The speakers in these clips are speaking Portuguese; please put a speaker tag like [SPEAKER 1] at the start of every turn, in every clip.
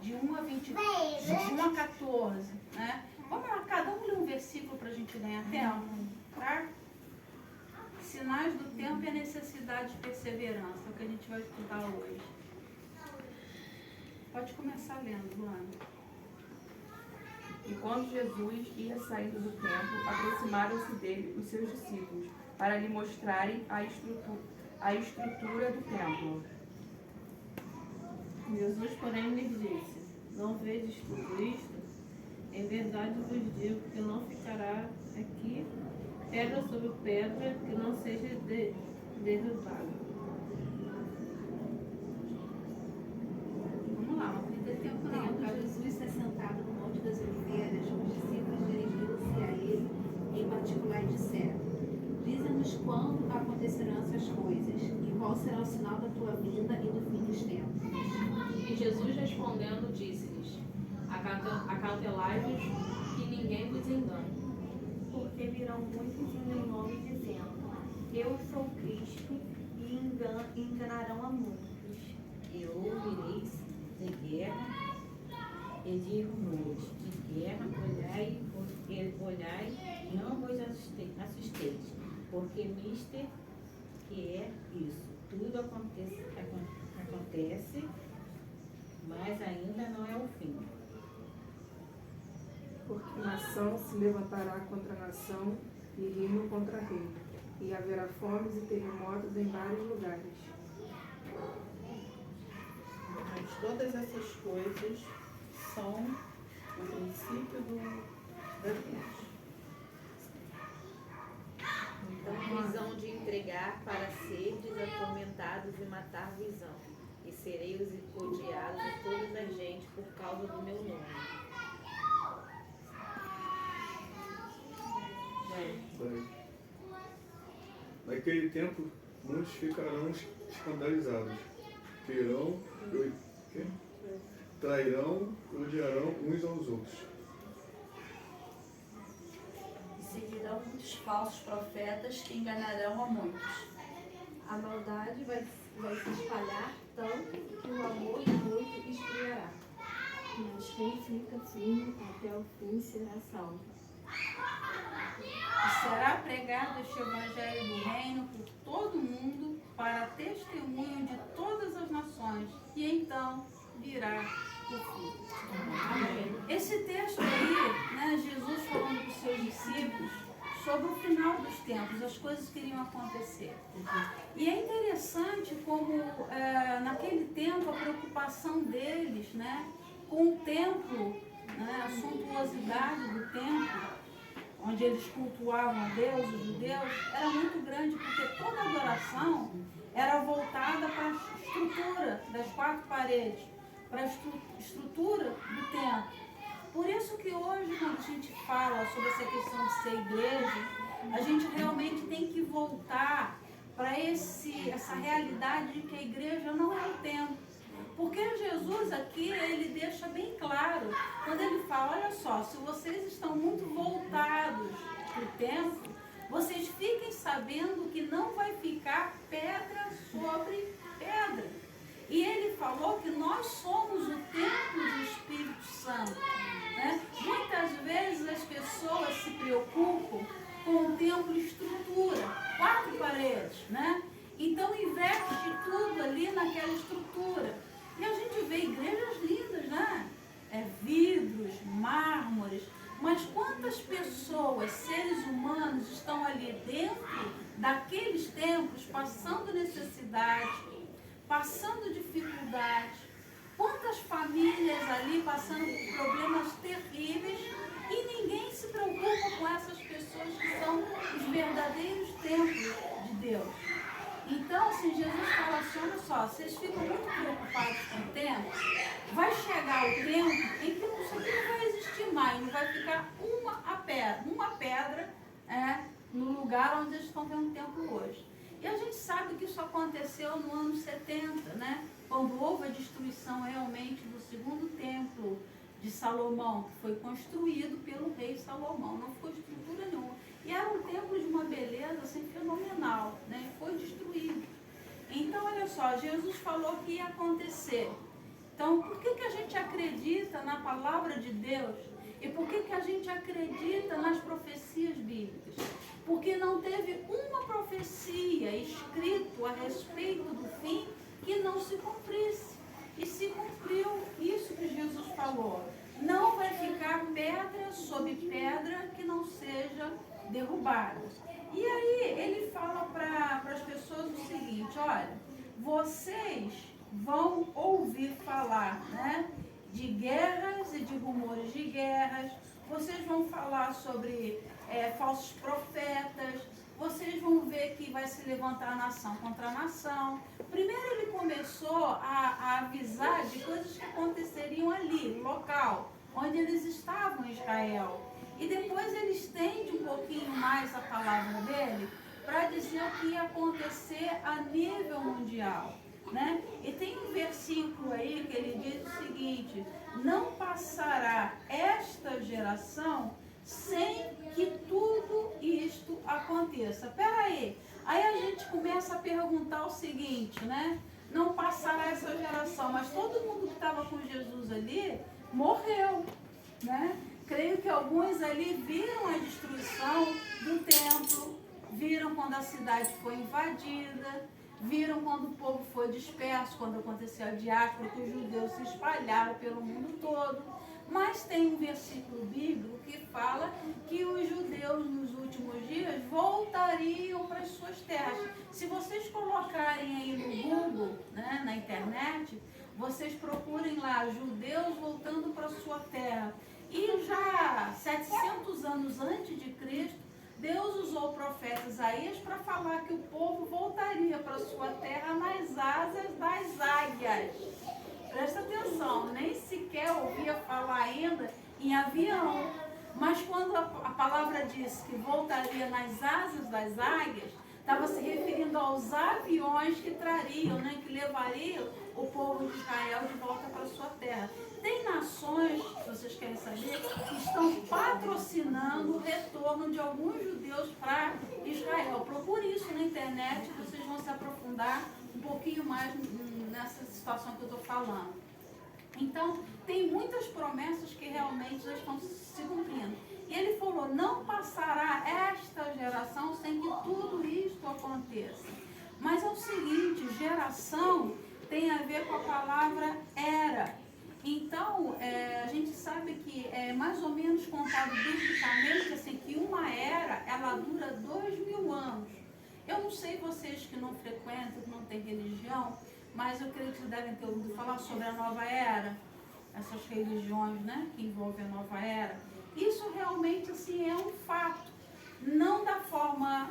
[SPEAKER 1] de 1 a 20, de 1 a 14, né? Vamos lá, cada um lê um versículo para a gente ganhar tempo, tá? Sinais do tempo e a necessidade de perseverança, é o que a gente vai estudar hoje. Pode começar lendo, Luana.
[SPEAKER 2] E quando Jesus ia saindo do templo, aproximaram-se dele os seus discípulos, para lhe mostrarem a estrutura do templo.
[SPEAKER 3] Jesus, porém, lhes disse: Não vedes tudo isto? Em verdade vos digo que não ficará aqui pedra sobre pedra que não seja derrubada.
[SPEAKER 1] Vamos lá, não tem tempo não.
[SPEAKER 4] Jesus se sentado no Monte das Oliveiras, os discípulos dirigiram-se a ele em particular e disseram: Dize-nos quando acontecerão essas coisas, e qual será o sinal da tua vinda e do fim dos tempos.
[SPEAKER 5] E Jesus respondendo disse-lhes: Acautelai-vos que ninguém vos engane.
[SPEAKER 6] Porque virão muitos em meu nome dizendo: Eu sou Cristo, e enganarão a muitos.
[SPEAKER 7] E ouvireis de guerra e de rumores de guerra, olhai, não vos assusteis, porque mister que é isso. Tudo acontece, mas ainda não é o fim.
[SPEAKER 2] Porque nação se levantará contra nação e reino contra reino, e haverá fomes e terremotos em vários lugares.
[SPEAKER 8] Mas todas essas coisas são o princípio da cruz.
[SPEAKER 9] Então visão de entregar para serdes atormentados e matar visão, e sereis odiados de toda a gente por causa do meu nome.
[SPEAKER 10] Naquele tempo, muitos ficarão escandalizados, trairão e odiarão uns aos outros.
[SPEAKER 4] E seguirão muitos falsos profetas que enganarão a muitos. A maldade vai se espalhar tanto que o amor de muitos esfriará.
[SPEAKER 6] Mas quem fica firme até o fim será salvo.
[SPEAKER 1] E será pregado este evangelho do reino por todo mundo para testemunho de todas as nações, e então virá o fim. Esse texto aí, né, Jesus falando para os seus discípulos sobre o final dos tempos, as coisas que iriam acontecer. E é interessante como naquele tempo a preocupação deles, né, com o templo, né, a suntuosidade do templo, onde eles cultuavam a Deus, os judeus, era muito grande, porque toda adoração era voltada para a estrutura das 4 paredes, para a estrutura do templo. Por isso que hoje, quando a gente fala sobre essa questão de ser igreja, a gente realmente tem que voltar para essa realidade de que a igreja não é o templo. Porque Jesus aqui, ele deixa bem claro, quando ele fala, olha só, se vocês estão muito voltados para o templo, vocês fiquem sabendo que não vai ficar pedra sobre pedra. E ele falou que nós somos o templo do Espírito Santo, né? Muitas vezes as pessoas se preocupam com o templo estrutura, 4 paredes, né? Então investe tudo ali naquela estrutura. E a gente vê igrejas lindas, né? Vidros, mármores, mas quantas pessoas, seres humanos, estão ali dentro daqueles templos, passando necessidade, passando dificuldade? Quantas famílias ali passando por problemas terríveis e ninguém se preocupa com essas pessoas que são os verdadeiros templos de Deus? Então, assim, Jesus fala assim, olha só, vocês ficam muito preocupados com o tempo, vai chegar o tempo em que isso aqui não vai existir mais, não vai ficar uma pedra no lugar onde eles estão vendo o templo hoje. E a gente sabe que isso aconteceu no ano 70, né? Quando houve a destruição realmente do 2º templo de Salomão, que foi construído pelo rei Salomão, não ficou estrutura nenhuma. E era um templo de uma beleza assim, fenomenal, né? Foi destruído. Então, olha só, Jesus falou que ia acontecer. Então, por que a gente acredita acredita na palavra de Deus e por que a gente acredita nas profecias bíblicas? Porque não teve uma profecia escrita a respeito do fim que não se cumprisse. E se cumpriu isso que Jesus falou. Não vai ficar pedra sobre pedra que não seja derrubada. E aí ele fala para as pessoas o seguinte: olha, vocês vão ouvir falar, né, de guerras e de rumores de guerras, vocês vão falar sobre falsos profetas, vocês vão ver que vai se levantar nação contra nação. Primeiro ele começou a avisar de coisas que aconteceriam ali, no local, onde eles estavam em Israel. E depois ele estende um pouquinho mais a palavra dele para dizer o que ia acontecer a nível mundial, né? E tem um versículo aí que ele diz o seguinte: não passará esta geração sem que tudo isto aconteça. Peraí, aí a gente começa a perguntar o seguinte, né? Não passará essa geração, mas todo mundo que estava com Jesus ali morreu, né? Creio que alguns ali viram a destruição do templo, viram quando a cidade foi invadida, viram quando o povo foi disperso, quando aconteceu a diáspora, que os judeus se espalharam pelo mundo todo. Mas tem um versículo bíblico que fala que os judeus nos últimos dias voltariam para as suas terras. Se vocês colocarem aí no Google, né, na internet, vocês procurem lá, judeus voltando para a sua terra. E já 700 anos antes de Cristo, Deus usou o profeta Isaías para falar que o povo voltaria para a sua terra nas asas das águias. Presta atenção, nem sequer ouvia falar ainda em avião. Mas quando a palavra disse que voltaria nas asas das águias, estava se referindo aos aviões que trariam, né, que levariam o povo de Israel de volta para a sua terra. Tem nações, se vocês querem saber, que estão patrocinando o retorno de alguns judeus para Israel. Procure isso na internet, que vocês vão se aprofundar um pouquinho mais nessa situação que eu estou falando. Então, tem muitas promessas que realmente já estão se cumprindo. E ele falou, não passará esta geração sem que tudo isto aconteça. Mas é o seguinte, geração tem a ver com a palavra era. Então, a gente sabe que é mais ou menos contado biblicamente assim, que uma era, ela dura 2000 anos. Eu não sei vocês que não frequentam, que não têm religião, mas eu creio que vocês devem ter ouvido falar sobre a nova era, essas religiões, né, que envolvem a nova era. Isso realmente assim, é um fato, não da forma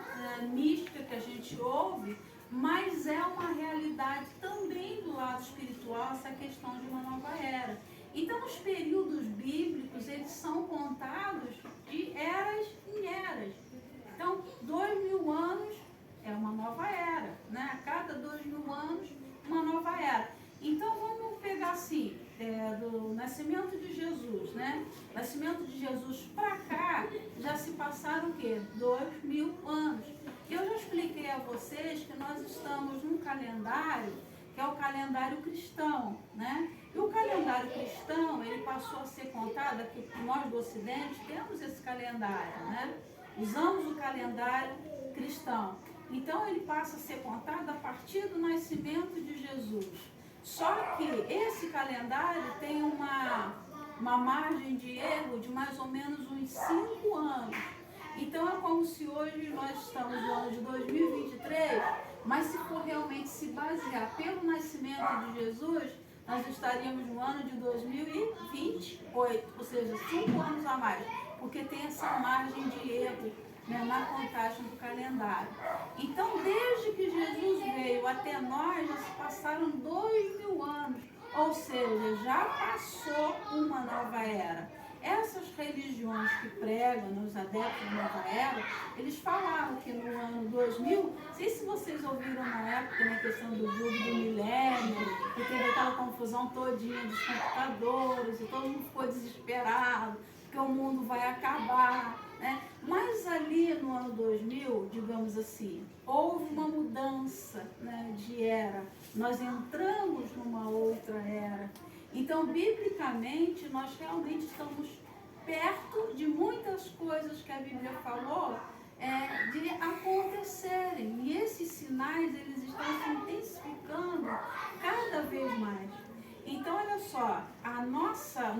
[SPEAKER 1] mística que a gente ouve, mas é uma realidade também do lado espiritual, essa questão de uma nova era. Então, os períodos bíblicos, eles são contados de eras em eras. Então, 2000 anos é uma nova era, né? A cada 2000 anos, uma nova era. Então, vamos pegar assim, do nascimento de Jesus, né? Nascimento de Jesus para cá, já se passaram o quê? 2000 anos. Eu já expliquei a vocês que nós estamos num calendário, que é o calendário cristão, né? E o calendário cristão, ele passou a ser contado, aqui nós do Ocidente temos esse calendário, né? Usamos o calendário cristão. Então, ele passa a ser contado a partir do nascimento de Jesus. Só que esse calendário tem uma margem de erro de mais ou menos uns 5 anos. Então é como se hoje nós estamos no ano de 2023, mas se for realmente se basear pelo nascimento de Jesus, nós estaríamos no ano de 2028, ou seja, 5 anos a mais, porque tem essa margem de erro, né, na contagem do calendário. Então, desde que Jesus veio até nós, já se passaram 2000 anos, ou seja, já passou uma nova era. Essas religiões que pregam, os adeptos da nova era, eles falaram que no ano 2000, não sei se vocês ouviram na época, na questão do júbilo do milênio, que teve aquela confusão todinha dos computadores, e todo mundo ficou desesperado, porque o mundo vai acabar, né? Mas ali no ano 2000, digamos assim, houve uma mudança, né, de era. Nós entramos numa outra era. Então, biblicamente, nós realmente estamos perto de muitas coisas que a Bíblia falou de acontecerem. E esses sinais, eles estão se intensificando cada vez mais. Então, olha só, o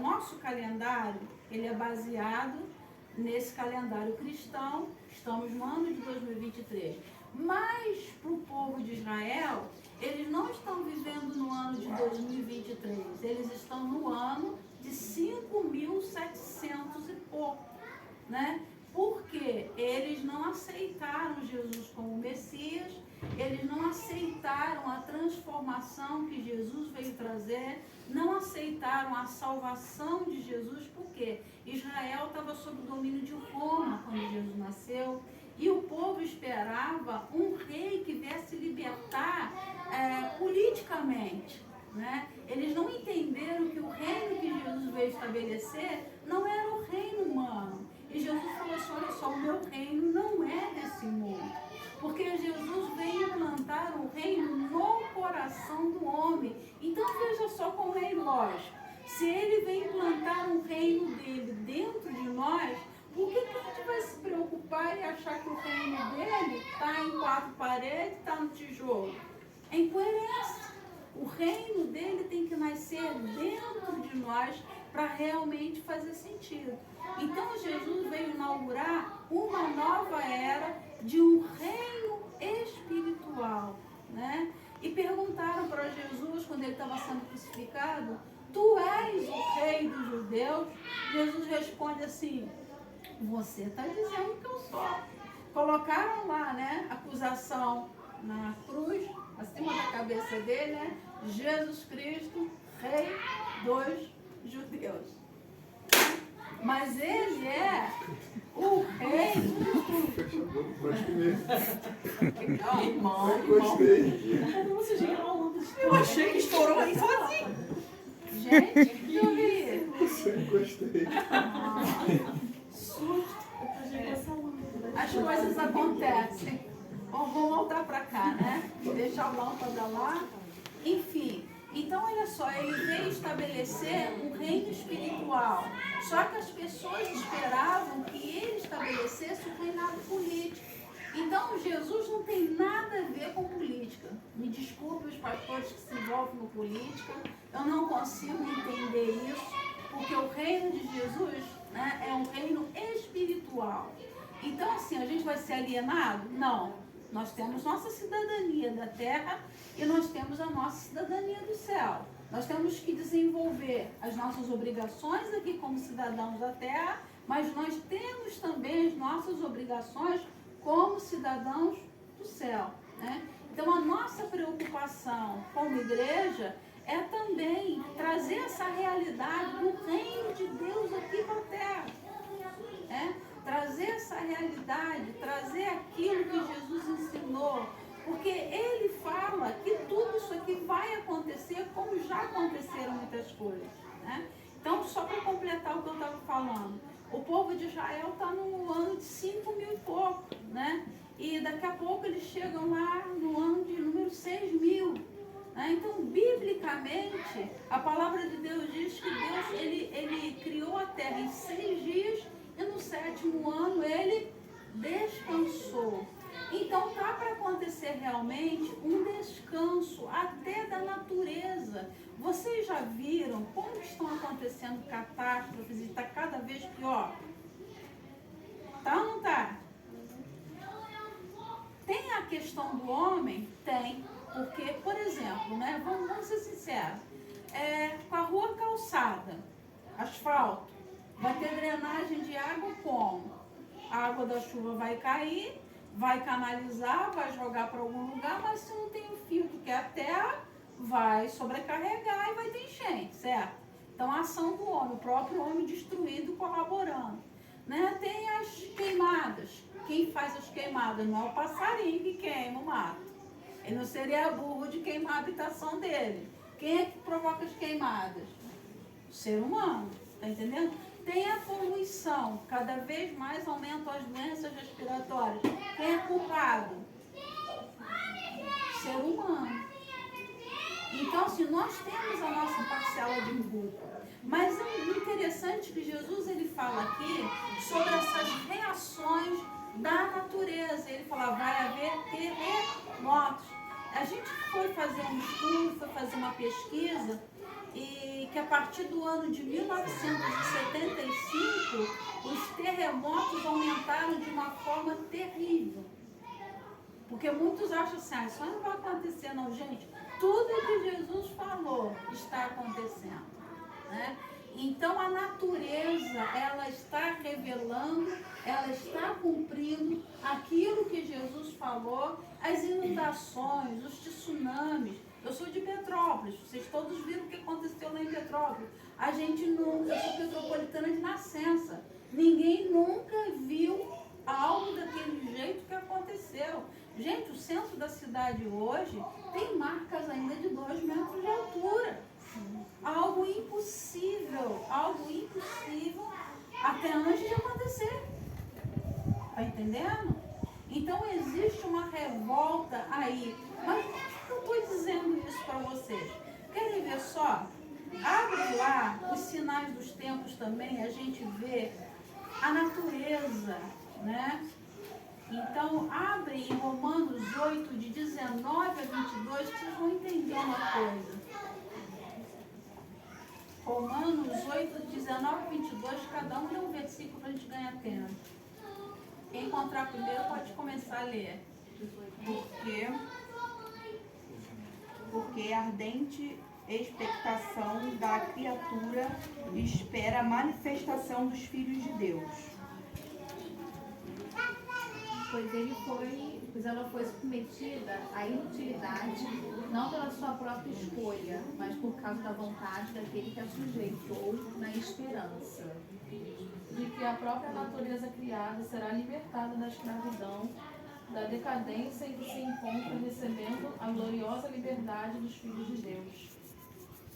[SPEAKER 1] nosso calendário, ele é baseado nesse calendário cristão. Estamos no ano de 2023. Mas, para o povo de Israel, eles não estão vivendo no ano de 2023. Eles estão no ano de 5.700 e pouco, né? Porque eles não aceitaram Jesus como Messias, eles não aceitaram a transformação que Jesus veio trazer, não aceitaram a salvação de Jesus, porque Israel estava sob o domínio de Roma quando Jesus nasceu, e o povo esperava um rei que viesse libertar politicamente, né? Eles não entenderam que o reino que Jesus veio estabelecer não era o reino humano. E Jesus falou assim, olha só, o meu reino não é desse mundo. Porque Jesus veio implantar o reino no coração do homem. Então veja só como é ilógico. Se ele vem implantar um reino dele dentro de nós, por que a gente vai se preocupar e achar que o reino dele está em 4 paredes, está no tijolo? É incoerência. O reino dele tem que nascer dentro de nós para realmente fazer sentido. Então Jesus veio inaugurar uma nova era de um reino espiritual, né? E perguntaram para Jesus, quando ele estava sendo crucificado, tu és o rei dos judeus? Jesus responde assim, você está dizendo que eu sou. Colocaram lá, né, acusação na cruz, acima da cabeça dele, né? Jesus Cristo, rei dos judeus. Mas ele é o rei dos
[SPEAKER 10] Irmão, gostei.
[SPEAKER 2] Eu achei que estourou aí sozinho.
[SPEAKER 1] Gente, eu vi.
[SPEAKER 10] Gostei.
[SPEAKER 1] As coisas acontecem. Vamos voltar para cá, né? Deixar a lâmpada lá. Enfim, então olha só, ele veio estabelecer um reino espiritual. Só que as pessoas esperavam que ele estabelecesse o reinado político. Então Jesus não tem nada a ver com política. Me desculpe os pastores que se envolvem com política, eu não consigo entender isso, porque o reino de Jesus, né, é um reino espiritual. Então assim, a gente vai ser alienado? Não. Nós temos nossa cidadania da terra e nós temos a nossa cidadania do céu. Nós temos que desenvolver as nossas obrigações aqui como cidadãos da terra, mas nós temos também as nossas obrigações como cidadãos do céu, né? Então a nossa preocupação como igreja é também trazer essa realidade do reino de Deus aqui para a terra, né? Trazer essa realidade, trazer aquilo que Jesus ensinou, porque ele fala que tudo isso aqui vai acontecer como já aconteceram muitas coisas, né? Então, só para completar o que eu estava falando, o povo de Israel está no ano de 5.000 e pouco, né? E daqui a pouco eles chegam lá no ano de número 6.000. Né? Então, biblicamente, a palavra de Deus diz que Deus ele criou a terra em 6 dias e no 7º ano ele descansou. Então tá para acontecer realmente um descanso até da natureza. Vocês já viram como estão acontecendo catástrofes e está cada vez pior? Tá ou não tá? Tem a questão do homem? Tem. Porque, por exemplo, né, vamos ser sinceros, com a rua calçada, asfalto, vai ter drenagem de água como? A água da chuva vai cair, vai canalizar, vai jogar para algum lugar, mas se não tem um filtro que é a terra, vai sobrecarregar e vai ter enchente, certo? Então a ação do homem, o próprio homem destruindo, colaborando. Né? Tem as queimadas. Quem faz as queimadas não é o passarinho que queima o mato. Ele não seria burro de queimar a habitação dele. Quem é que provoca as queimadas? O ser humano, tá entendendo? Tem a poluição, cada vez mais aumentam as doenças respiratórias. Quem é culpado? O ser humano. Então, assim, nós temos a nossa parcela de culpa. Mas é interessante que Jesus ele fala aqui sobre essas reações da natureza. Ele fala, vai haver terremotos. A gente foi fazer um estudo, foi fazer uma pesquisa, e que a partir do ano de 1975, os terremotos aumentaram de uma forma terrível. Porque muitos acham assim, isso não vai acontecer não, gente. Tudo que Jesus falou está acontecendo, né? Então a natureza, ela está revelando, ela está cumprindo aquilo que Jesus falou, as inundações, os tsunamis. Eu sou de Petrópolis, vocês todos viram o que aconteceu lá em Petrópolis. A gente nunca, eu sou petropolitana de nascença, ninguém nunca viu algo daquele jeito que aconteceu. Gente, o centro da cidade hoje tem marcas ainda de 2 metros de altura. Algo impossível até antes de acontecer. Tá entendendo? Então existe uma revolta aí. Mas por que eu estou dizendo isso para vocês? Querem ver só? Abre lá os sinais dos tempos também, a gente vê a natureza, né? Então, abre em Romanos 8, de 19 a 22, que vocês vão entender uma coisa. Romanos 8, 19 a 22, cada um lê um versículo para a gente ganhar tempo. Quem encontrar primeiro pode começar a ler.
[SPEAKER 2] Porque ardente expectação da criatura espera a manifestação dos filhos de Deus.
[SPEAKER 4] Pois ela foi submetida à inutilidade, não pela sua própria escolha, mas por causa da vontade daquele que a sujeitou na esperança.
[SPEAKER 3] De que a própria natureza criada será libertada da escravidão, da decadência em que se encontra, recebendo a gloriosa liberdade dos filhos de Deus.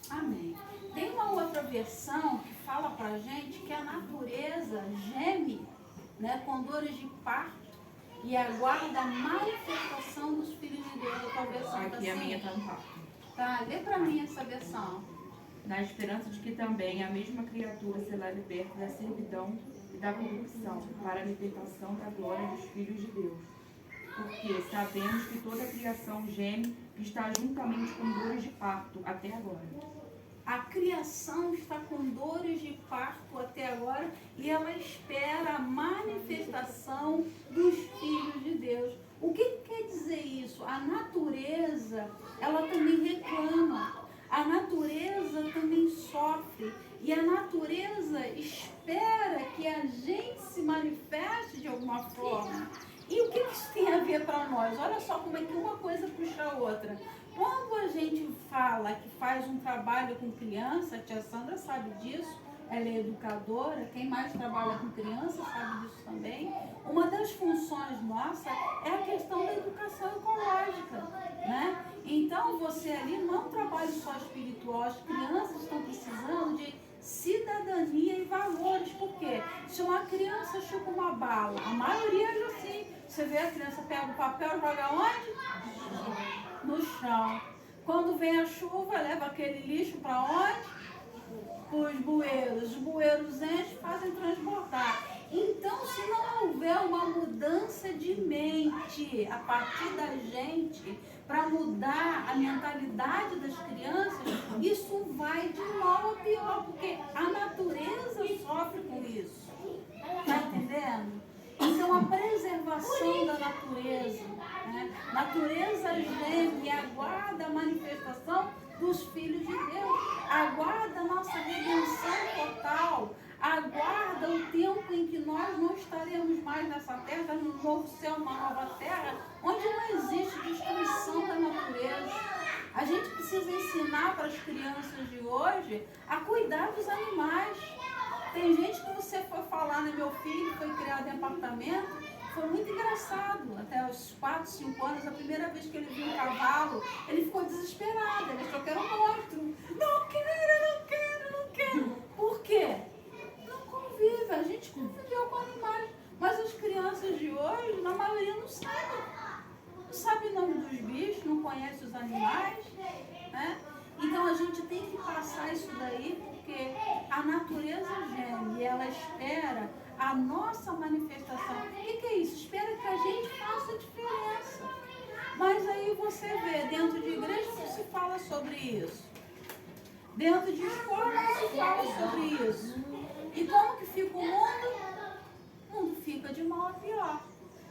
[SPEAKER 1] Amém. Tem uma outra versão que fala pra gente que a natureza geme, né, com dores de parto e aguarda a manifestação dos filhos de Deus. Outra versão
[SPEAKER 2] Aqui
[SPEAKER 1] assim.
[SPEAKER 2] a minha está no parto.
[SPEAKER 1] Tá, lê pra mim essa versão.
[SPEAKER 2] Na esperança de que também a mesma criatura será liberta da servidão e da corrupção, para a libertação da glória dos filhos de Deus. Porque sabemos que toda a criação geme e está juntamente com dores de parto até agora.
[SPEAKER 1] A criação está com dores de parto até agora e ela espera a manifestação dos filhos de Deus. O que quer dizer isso? A natureza, ela também reclama. A natureza também sofre. E a natureza espera que a gente se manifeste de alguma forma. E o que isso tem a ver para nós? Olha só como é que uma coisa puxa a outra. Quando a gente fala que faz um trabalho com criança, a tia Sandra sabe disso, ela é educadora, quem mais trabalha com criança sabe disso também. Uma das funções nossas é a questão da educação ecológica, né? Então você ali não é um trabalho só espiritual, as crianças estão precisando de cidadania e valores. Por quê? Se uma criança chupa uma bala, a maioria é assim. Você vê a criança pega o papel e joga onde? No chão. Quando vem a chuva, leva aquele lixo para onde? Para os bueiros. Os bueiros enchem, fazem transbordar. Então, se não houver uma mudança de mente a partir da gente, para mudar a mentalidade das crianças, isso vai de mal a pior, porque a natureza sofre com isso. Está entendendo? Então, a preservação da natureza, né? Natureza geme e aguarda a manifestação dos filhos de Deus, aguarda a nossa redenção total, aguarda o tempo em que nós não estaremos mais nessa terra, num novo céu, uma nova terra, onde não existe destruição da natureza. A gente precisa ensinar para as crianças de hoje a cuidar dos animais. Tem gente que você foi falar, né? Meu filho foi criado em apartamento, foi muito engraçado. Até os 4, 5 anos, a primeira vez que ele viu um cavalo, ele ficou desesperado, ele achou que era um monstro. Não quero. Por quê? Não convive, a gente conviveu com animais. Mas as crianças de hoje, na maioria, não sabem. Não sabem o nome dos bichos, não conhecem os animais, né? A natureza geme e ela espera a nossa manifestação. O que é isso? Espera que a gente faça diferença. Mas aí você vê, dentro de igreja não se fala sobre isso. Dentro de escola não se fala sobre isso. E como que fica o mundo? O mundo fica de mal a pior.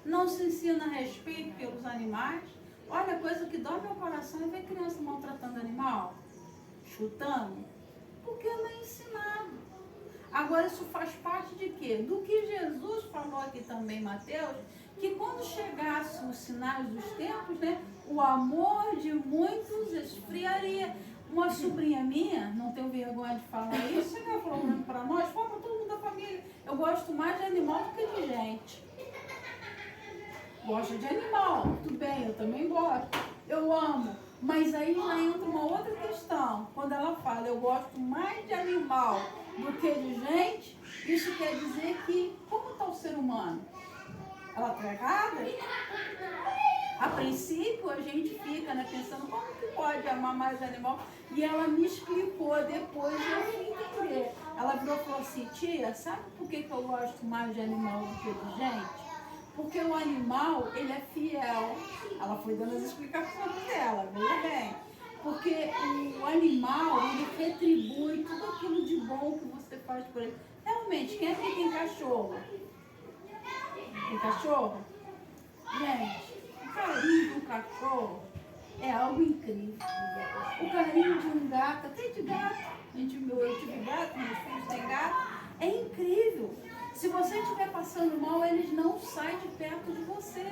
[SPEAKER 1] Não se ensina respeito pelos animais. Olha, a coisa que dói meu coração é ver criança maltratando animal, chutando, porque não é ensinado. Agora isso faz parte de quê? Do que Jesus falou aqui também, Mateus, que quando chegassem os sinais dos tempos, né, o amor de muitos esfriaria. Uma sobrinha minha, não tenho vergonha de falar isso, ela falou para nós, fala para todo mundo da família, eu gosto mais de animal do que de gente. Gosto de animal, tudo bem, eu também gosto, eu amo. Mas aí já entra uma outra questão. Quando ela fala, eu gosto mais de animal do que de gente, isso quer dizer que, como está o ser humano? Ela está errada? A princípio, a gente fica, né, pensando, como que pode amar mais animal? E ela me explicou depois, eu fui entender. Ela virou e falou assim, tia, sabe por que eu gosto mais de animal do que de gente? Porque o animal, ele é fiel. Ela foi dando as explicações dela, veja bem. Porque o animal, ele retribui tudo aquilo de bom que você faz por ele. Realmente, quem aqui tem cachorro? Tem cachorro? Gente, o carinho de um cachorro é algo incrível. O carinho de um gato, até de gato. Eu tive gato, meus filhos têm gato. É incrível. Se você estiver passando mal, eles não saem de perto de você.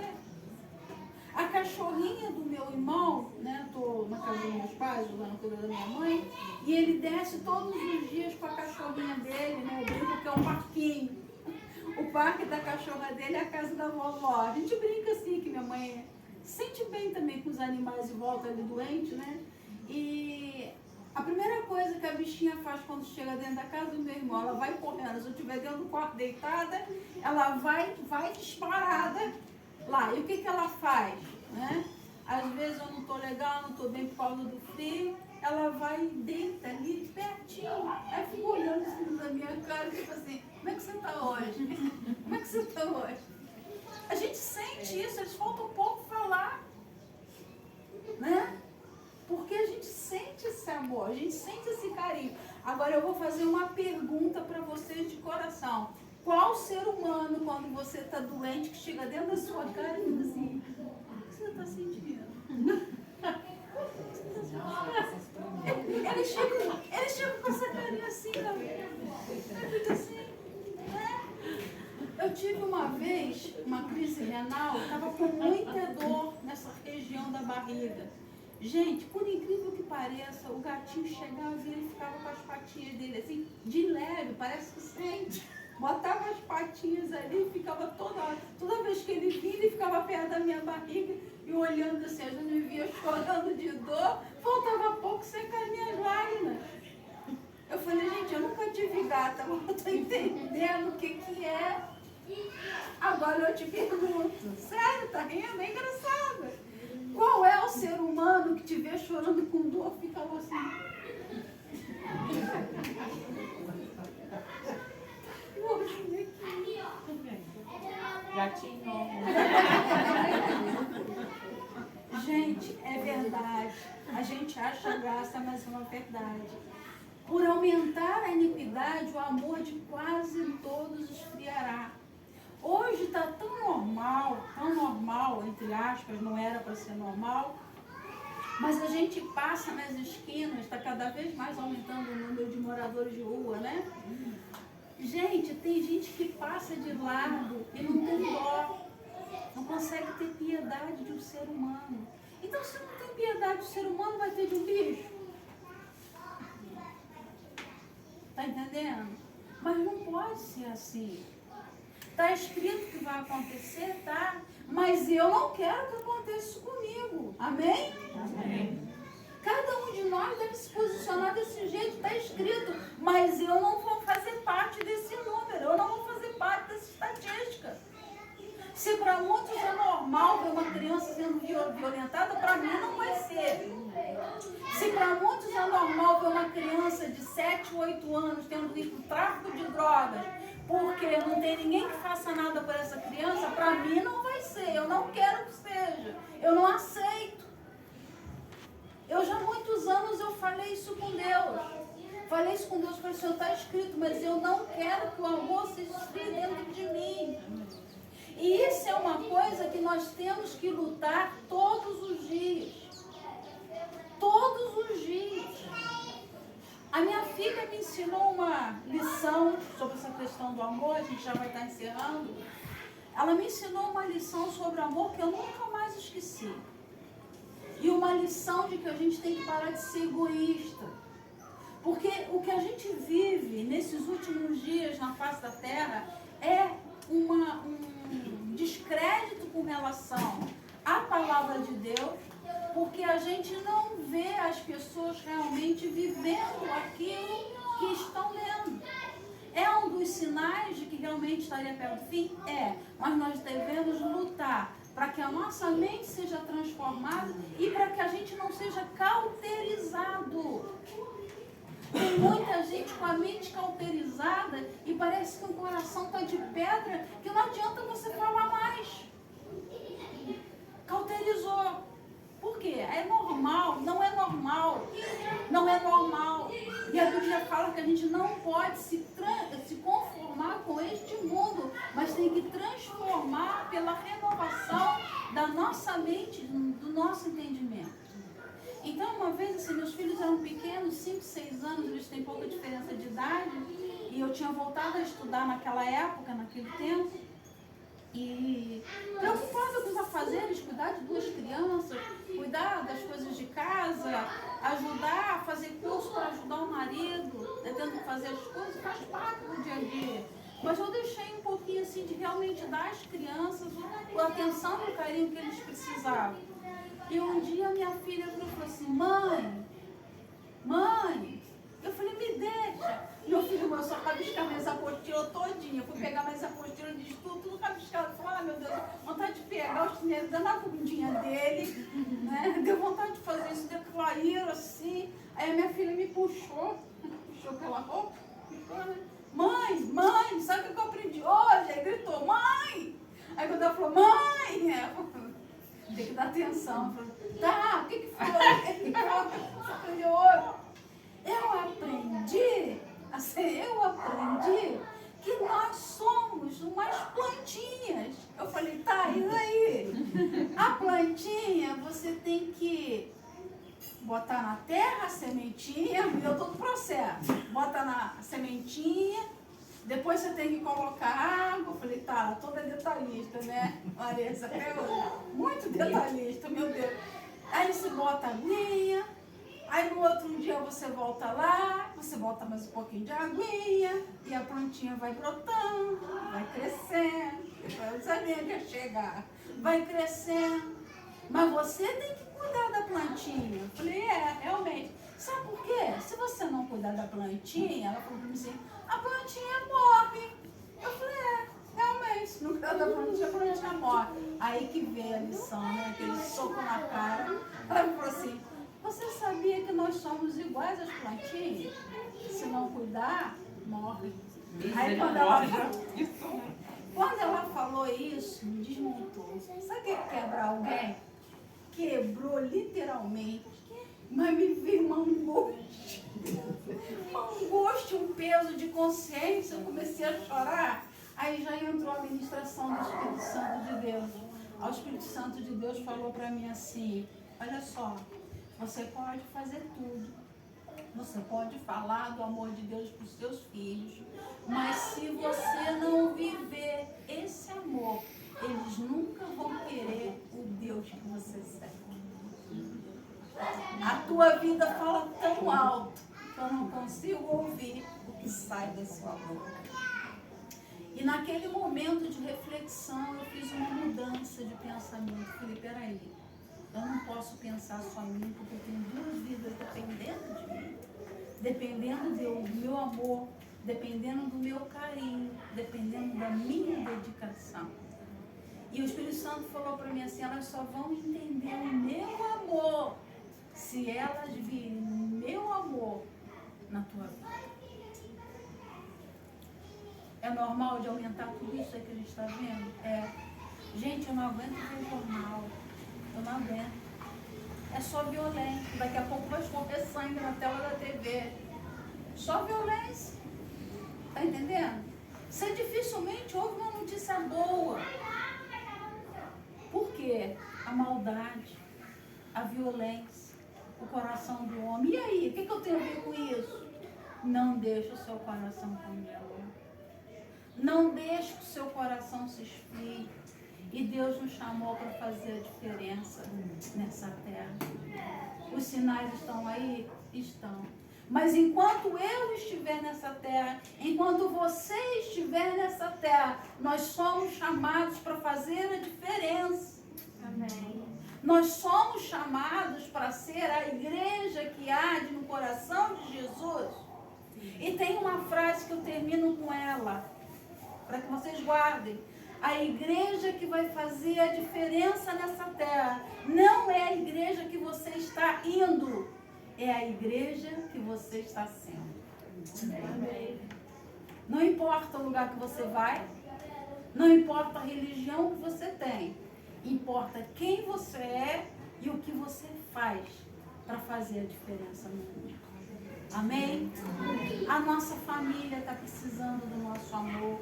[SPEAKER 1] A cachorrinha do meu irmão, né? Estou na casa dos meus pais, jogando cuida da minha mãe, e ele desce todos os dias com a cachorrinha dele, né? Eu brinco que é um parquinho. O parque da cachorra dele é a casa da vovó. A gente brinca assim, que minha mãe se sente bem também com os animais e volta ali doente, né? E a primeira coisa que a bichinha faz quando chega dentro da casa do meu irmão, ela vai correndo. Se eu estiver dentro do quarto deitada, ela vai disparada lá. E o que ela faz? Né? Às vezes eu não estou legal, não estou bem por causa do frio. Ela vai e deita ali pertinho. Aí fica olhando assim na minha cara e tipo assim, como é que você está hoje? Como é que você está hoje? A gente sente isso, eles faltam um pouco falar. Né? Porque a gente sente esse amor, a gente sente esse carinho. Agora eu vou fazer uma pergunta para vocês de coração. Qual ser humano, quando você está doente, que chega dentro da sua cara e diz assim, o que você está sentindo? Ele chega com essa carinha assim, assim, né? Eu tive uma vez uma crise renal, estava com muita dor nessa região da barriga. Gente, por incrível que pareça, o gatinho chegava e ele ficava com as patinhas dele assim, de leve, parece que sente. Botava as patinhas ali e ficava toda vez que ele vinha, ele ficava perto da minha barriga e olhando assim, eu já me via chorando de dor, faltava pouco secar minhas lágrimas. Eu falei, gente, eu nunca tive gata, agora eu estou entendendo o que é. Agora eu te pergunto, sério, tá rindo? É engraçado. Qual é o ser humano que te vê chorando com dor e fica assim?
[SPEAKER 2] Gatinho.
[SPEAKER 1] Gente, é verdade. A gente acha graça, mas é uma verdade. Por aumentar a iniquidade, o amor de quase todos esfriará. Hoje está tão normal, entre aspas, não era para ser normal, mas a gente passa nas esquinas, está cada vez mais aumentando o número de moradores de rua, né? Gente, tem gente que passa de lado e não tem dó, não consegue ter piedade de um ser humano. Então, se não tem piedade do ser humano, vai ter de um bicho. Tá entendendo? Mas não pode ser assim. Está escrito que vai acontecer, tá? Mas eu não quero que aconteça isso comigo. Amém?
[SPEAKER 2] Amém.
[SPEAKER 1] Cada um de nós deve se posicionar desse jeito, está escrito. Mas eu não vou fazer parte desse número, eu não vou fazer parte dessa estatística. Se para muitos é normal ver uma criança sendo violentada, para mim não vai ser. Se para muitos é normal ver uma criança de 7, 8 anos tendo ido para o tráfico de drogas, porque não tem ninguém que faça nada por essa criança, para mim não vai ser. Eu não quero que seja. Eu não aceito. Eu já há muitos anos eu falei isso com Deus. Falei isso com Deus, falei, Senhor, está escrito, mas eu não quero que o amor se esfrie dentro de mim. E isso é uma coisa que nós temos que lutar todos os dias. Todos os dias. A minha filha me ensinou uma lição sobre essa questão do amor, a gente já vai estar encerrando. Ela me ensinou uma lição sobre o amor que eu nunca mais esqueci. E uma lição de que a gente tem que parar de ser egoísta. Porque o que a gente vive nesses últimos dias na face da terra é um descrédito com relação à palavra de Deus, porque a gente não vê as pessoas realmente vivendo aquilo que estão lendo. É um dos sinais de que realmente estaria perto do fim? É, mas nós devemos lutar para que a nossa mente seja transformada e para que a gente não seja cauterizado. Tem muita gente com a mente cauterizada e parece que o coração está de pedra, que não adianta você falar mais. Cauterizou. Por quê? É normal? Não é normal. Não é normal. E a Bíblia fala que a gente não pode se conformar com este mundo, mas tem que transformar pela renovação da nossa mente, do nosso entendimento. Então, uma vez, assim, meus filhos eram pequenos, 5, 6 anos, eles têm pouca diferença de idade, e eu tinha voltado a estudar naquela época, naquele tempo, e preocupada com os afazeres, cuidar de 2 crianças, cuidar das coisas de casa, ajudar a fazer curso para ajudar o marido, tentando fazer as coisas, faz parte do dia a dia. Mas eu deixei um pouquinho assim de realmente dar às crianças a atenção e o carinho que eles precisavam. E um dia minha filha falou assim, mãe, eu falei, me deixa. Meu filho começou a rabiscar minhas apostilas todinha. Eu fui pegar minhas apostilas de estudo, tudo rabiscado. Falei, ah, meu Deus, vontade de pegar os chinelos, dando na bundinha dele, né? Deu vontade de fazer isso, deu clareiro assim. Aí a minha filha me puxou pela roupa, puxou, né? Mãe, sabe o que eu aprendi hoje? Aí gritou, mãe! Aí quando ela falou, mãe! Tem que dar atenção. Tá, o que foi? Você aprendeu hoje? Eu aprendi que nós somos umas plantinhas. Eu falei, tá, e daí? A plantinha, você tem que botar na terra a sementinha, deu todo o processo. Bota na sementinha, depois você tem que colocar água. Eu falei, tá, toda detalhista, né, Larissa? Muito detalhista, meu Deus. Aí você bota a aguinha, aí no outro dia você volta lá, você bota mais um pouquinho de aguinha, e a plantinha vai brotando, vai crescendo, depois a nega chegar, vai crescendo. Mas você tem que cuidar da plantinha. Eu falei, realmente. Sabe por quê? Se você não cuidar da plantinha, ela falou pra mim assim, a plantinha morre. Eu falei, realmente, se não cuidar da plantinha, a plantinha morre. Aí que veio a lição, né? Aquele soco na cara. Ela me falou assim, você sabia que nós somos iguais às plantinhas? Se não cuidar, morre. Aí quando ela falou isso, me desmontou. Sabe o que é quebrar alguém? Quebrou literalmente. Mas me veio uma angústia, um peso de consciência. Eu comecei a chorar. Aí já entrou a ministração do Espírito Santo de Deus. O Espírito Santo de Deus falou para mim assim, olha só, você pode fazer tudo. Você pode falar do amor de Deus para os seus filhos. Mas se você não viver esse amor, eles nunca vão querer o Deus que você serve. A tua vida fala tão alto que eu não consigo ouvir o que sai da sua boca. E naquele momento de reflexão eu fiz uma mudança de pensamento. Falei, peraí, eu não posso pensar só em mim, porque eu tenho 2 vidas dependendo de mim. Dependendo do meu amor, dependendo do meu carinho, dependendo da minha dedicação. E o Espírito Santo falou para mim assim, elas só vão entender o meu amor se elas virem meu amor na tua vida. É normal de aumentar tudo isso aí que a gente está vendo? Gente, eu não aguento ver jornal. Eu não aguento. É só violência. Daqui a pouco vai escorrer sangue na tela da TV. Só violência. Tá entendendo? Você dificilmente ouve uma notícia boa. Por quê? A maldade, a violência, o coração do homem. E aí, o que eu tenho a ver com isso? Não deixe o seu coração congelar. Não deixe que o seu coração se esfrie. E Deus nos chamou para fazer a diferença nessa terra. Os sinais estão aí? Estão. Mas enquanto eu estiver nessa terra, enquanto você estiver nessa terra, nós somos chamados para fazer a diferença.
[SPEAKER 6] Amém.
[SPEAKER 1] Nós somos chamados para ser a igreja que arde no coração de Jesus. E tem uma frase que eu termino com ela, para que vocês guardem. A igreja que vai fazer a diferença nessa terra não é a igreja que você está indo, é a igreja que você está sendo.
[SPEAKER 6] Amém.
[SPEAKER 1] Não importa o lugar que você vai, não importa a religião que você tem, importa quem você é e o que você faz para fazer a diferença no mundo. Amém? A nossa família está precisando do nosso amor.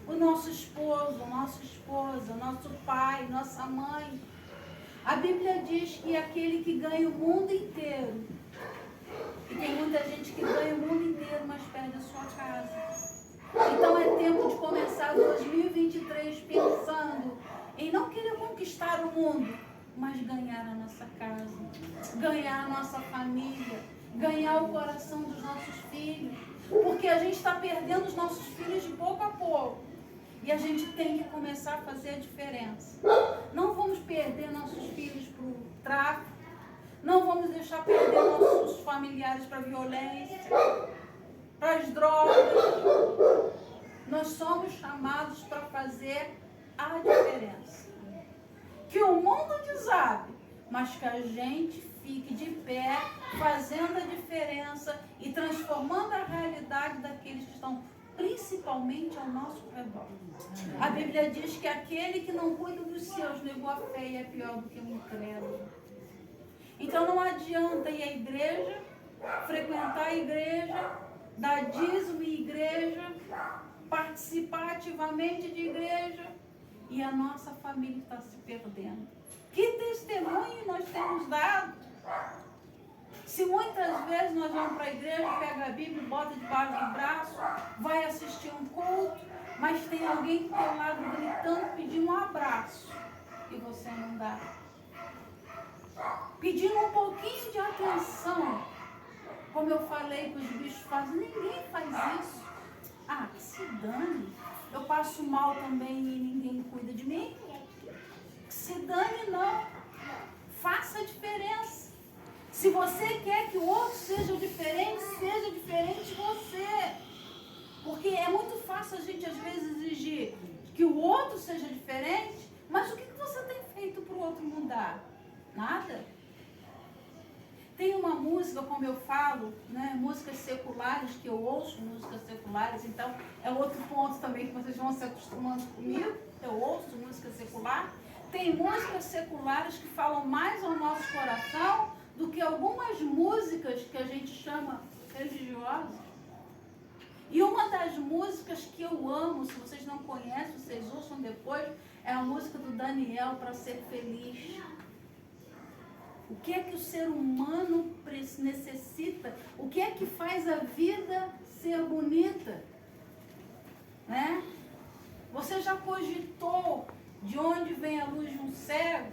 [SPEAKER 1] O nosso esposo, nossa esposa, nosso pai, nossa mãe. A Bíblia diz que aquele que ganha o mundo inteiro, e tem muita gente que ganha o mundo inteiro, mas perde a sua casa. Então é tempo de começar 2023 pensando em não querer conquistar o mundo, mas ganhar a nossa casa, ganhar a nossa família, ganhar o coração dos nossos filhos. Porque a gente está perdendo os nossos filhos de pouco a pouco. E a gente tem que começar a fazer a diferença. Não vamos perder nossos filhos para o tráfico. Não vamos deixar perder nossos familiares para a violência, para as drogas. Nós somos chamados para fazer a diferença. Que o mundo desabe, mas que a gente fique de pé, fazendo a diferença e transformando a realidade daqueles que estão principalmente ao nosso redor. A Bíblia diz que aquele que não cuida dos seus negou a fé e é pior do que um incrédulo. Então não adianta ir à igreja, frequentar a igreja, dar dízimo em igreja, participar ativamente de igreja e a nossa família está se perdendo. Que testemunho nós temos dado? Se muitas vezes nós vamos para a igreja, pega a Bíblia, bota debaixo do braço, vai assistir um culto, mas tem alguém do teu lado gritando, pedindo um abraço, e você não dá. Pedindo um pouquinho de atenção, como eu falei que os bichos fazem, ninguém faz isso. Ah, que se dane, eu passo mal também e ninguém cuida de mim. Que se dane não, faça a diferença. Se você quer que o outro seja diferente você. Porque é muito fácil a gente às vezes exigir que o outro seja diferente, mas o que você tem feito para o outro mudar? Nada. Tem uma música, como eu falo, né, músicas seculares, que eu ouço músicas seculares, então é outro ponto também que vocês vão se acostumando comigo, eu ouço música secular. Tem músicas seculares que falam mais ao nosso coração do que algumas músicas que a gente chama religiosas. E uma das músicas que eu amo, se vocês não conhecem, vocês ouçam depois, é a música do Daniel, Para Ser Feliz. O que é que o ser humano necessita? O que é que faz a vida ser bonita? Né? Você já cogitou de onde vem a luz de um cego?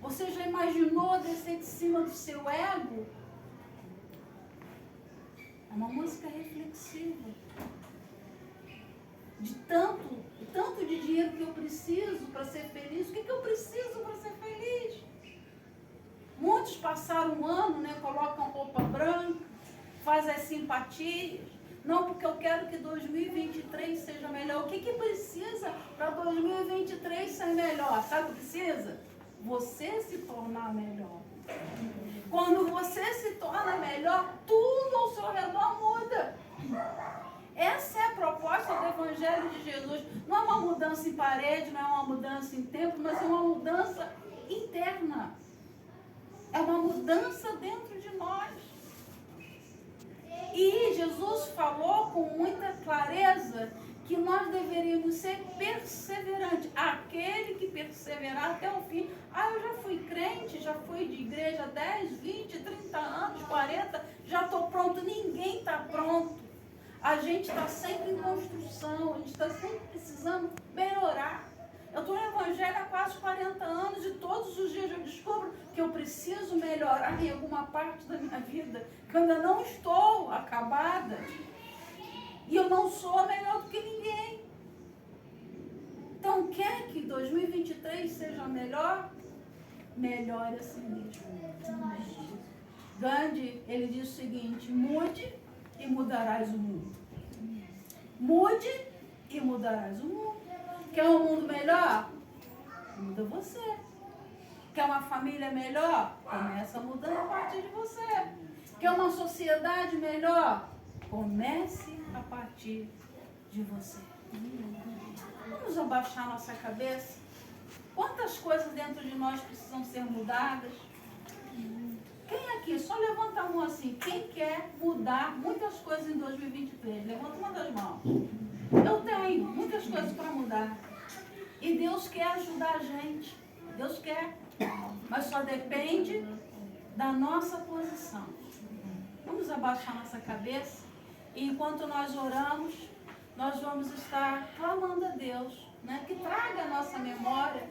[SPEAKER 1] Você já imaginou descer de cima do seu ego? É uma música reflexiva. De tanto de dinheiro que eu preciso para ser feliz. O que eu preciso para ser feliz? Muitos passaram um ano, né, colocam roupa branca, fazem as simpatias. Não, porque eu quero que 2023 seja melhor. O que precisa para 2023 ser melhor? Sabe o que precisa? Você se tornar melhor. Quando você se torna melhor, tudo ao seu redor muda. Essa é a proposta do Evangelho de Jesus. Não é uma mudança em parede, não é uma mudança em tempo, mas é uma mudança interna. É uma mudança dentro de nós. E Jesus falou com muita clareza que nós deveríamos ser perseverantes. Aquele que perseverar até o fim. Eu já fui crente, já fui de igreja 10, 20, 30 anos, 40, já estou pronto. Ninguém está pronto. A gente está sempre em construção, a gente está sempre precisando melhorar. Eu estou no Evangelho há quase 40 anos e todos os dias eu descubro que eu preciso melhorar em alguma parte da minha vida, que eu ainda não estou acabada. E eu não sou melhor do que ninguém. Então, quer que 2023 seja melhor? Melhore a si mesmo. Gandhi, ele diz o seguinte: mude e mudarás o mundo. Mude e mudarás o mundo. Quer um mundo melhor? Muda você. Quer uma família melhor? Começa mudando a partir de você. Quer uma sociedade melhor? Comece a partir de você. Vamos abaixar nossa cabeça. Quantas coisas dentro de nós precisam ser mudadas? Quem aqui? Só levanta a mão assim. Quem quer mudar muitas coisas em 2023? Levanta uma das mãos. Eu tenho muitas coisas para mudar. E Deus quer ajudar a gente. Deus quer. Mas só depende da nossa posição. Vamos abaixar nossa cabeça. E enquanto nós oramos, nós vamos estar clamando a Deus, né? Que traga a nossa memória,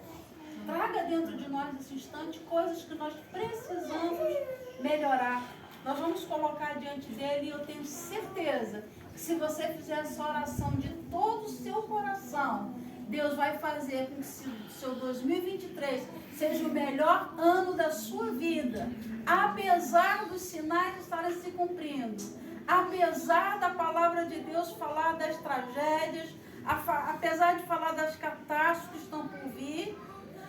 [SPEAKER 1] traga dentro de nós nesse instante coisas que nós precisamos melhorar. Nós vamos colocar diante dele e eu tenho certeza que se você fizer essa oração de todo o seu coração, Deus vai fazer com que o seu 2023 seja o melhor ano da sua vida, apesar dos sinais estarem se cumprindo. Apesar da palavra de Deus falar das tragédias, apesar de falar das catástrofes que estão por vir,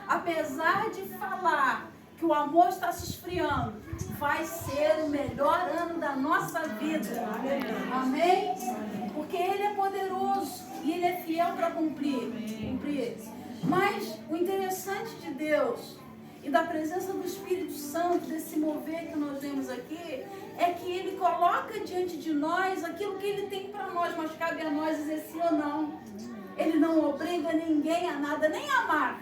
[SPEAKER 1] apesar de falar que o amor está se esfriando, vai ser o melhor ano da nossa vida. Amém? Porque Ele é poderoso e Ele é fiel para cumprir. Mas o interessante de Deus e da presença do Espírito Santo, desse mover que nós vemos aqui, é que Ele coloca diante de nós aquilo que Ele tem para nós, mas cabe a nós dizer sim ou não. Ele não obriga ninguém a nada, nem a amar.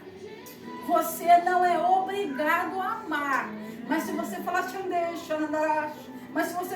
[SPEAKER 1] Você não é obrigado a amar. Mas se você falar, mas se você